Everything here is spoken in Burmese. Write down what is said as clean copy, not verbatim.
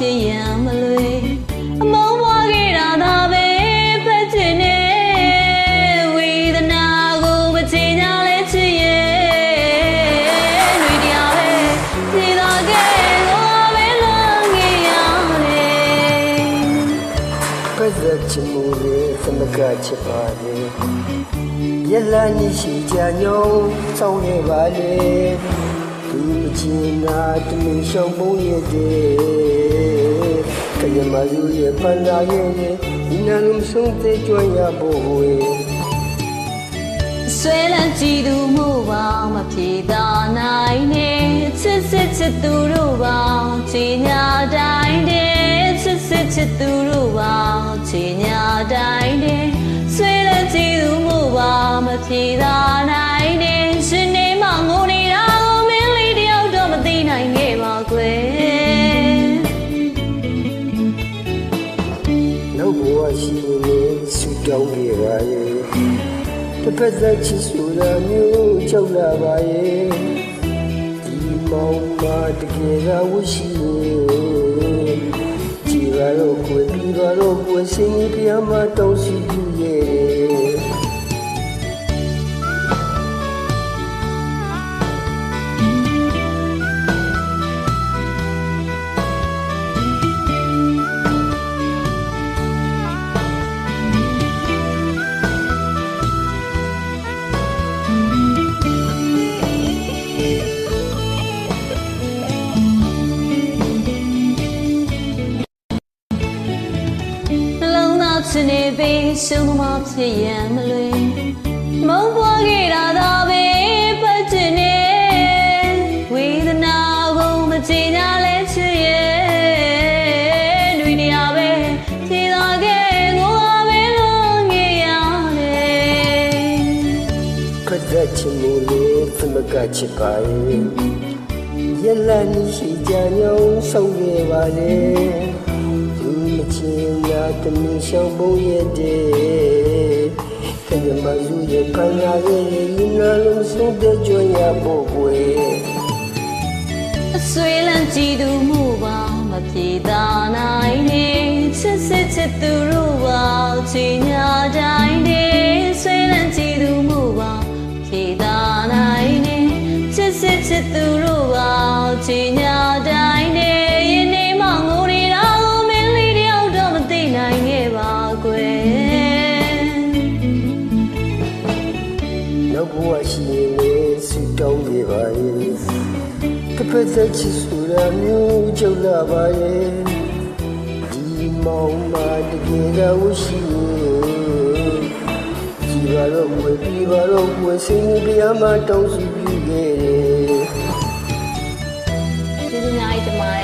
ဖြစ်ရန်မလွေအမောင်းပွားခဲ့တာသာပဲဖက်ချင်နေဝေဒနာကိုမချင်ကြလဲချစ်ရဲ့တွေတရားပဲဒီသာခဲ့တော့ပဲလွန်ခဲ့ရတယ်ဖက်သက်ချင်မှုရဲ့သမကချစ်ပါလေရလာညရှိကြညောင်းဆောင်ရပါလေသူမချင်တာတမင်ရှောင်ပုံးရတဲ့ကရမလူရဲ့ပန္နာရဲ့ဒီနာလုံးဆုံးသေးကြွရဖို့ဝေဆွဲလန်းကြည့်သူမှုပါမဖြေသာနိုင်နဲ့ချစ်စစ်ချစ်သူတို့ပါချီညာတိုင်းတဲ့ချစ်စစ်ချစ်သူတို့ပါချီညာတိုင်းတဲ့ဆွဲလန်းကြည့်သူမှုပါမဖြေသာနိုင်နဲ့ရှင်နေမှငိုနေတာကိုမင်းလေးတယောက်တော့မသိနိုင်ခဲ့ပါကွယ်နောက်ဘဝရှိနေဆုတောင်းခဲ့ပါရဲ့တစ်ဖက်သက်ချစ်ဆိုတာမျိုးကြောက်လာပါရဲ့ဒီမောင်မတကယ်ကဝရှိရဲ့ကြည်ပါတော့ကိုယ်ပြီးပါတော့ကိုယ်စင်ကြီးပြမတောင်းစီပြရဲ့ချစ်နေပြီးရှုံးမဖြစ်ရန်မလွေမုန်းပွားခဲ့တာသာပဲဖက်ချင်နေဝေဒနာကိုမချင်ကြလဲချစ်ရဲ့တွေတရားပဲဖြေသာခဲ့ကိုယ်ပဲလုံးငယ်ရတယ်ဖက်သက်ချင်မှုလေးသမကချစ်ပါရဲ့ရလာညရှိကြညောင်းဆောင်ခဲ့ပါလေချင်လာတမင်ရှောင်ပုံးရတဲ့ကံမလူရဲ့ခံရရဲ့လူနာလုံးဆုံးတဲ့ကြွရဖို့ကွယ်အဆွေလန်းကြည့်သူမှုပါမပြေသာနိုင်နေချစ်စစ်ချစ်သူတို့ပါချီညာတိုင်းနေဆွေလန်းကြည့်သူမှုပါပြေသာနိုင်နေချစ်စစ်ချစ်သူတို့ပါချီညာတိုင်းနေယနေ့မှငိုနေတာနိုင်ခဲ့ပါကွယ်နောက်ဘဝရှိနေဆုတောင်းခဲ့ပါရဲ့တစ်ဖက်သက်ချစ်ဆိုတာမျိုးကြောက်လာပါရဲ့ဒီမောင်မတကယ်ကဝရှိရဲ့ကြည်ပါတော့ဝေပြီးပါတော့ဝေစင်ပြားမတောင်းစီပြခဲ့တယ်ဒီနေ့တမိုင်း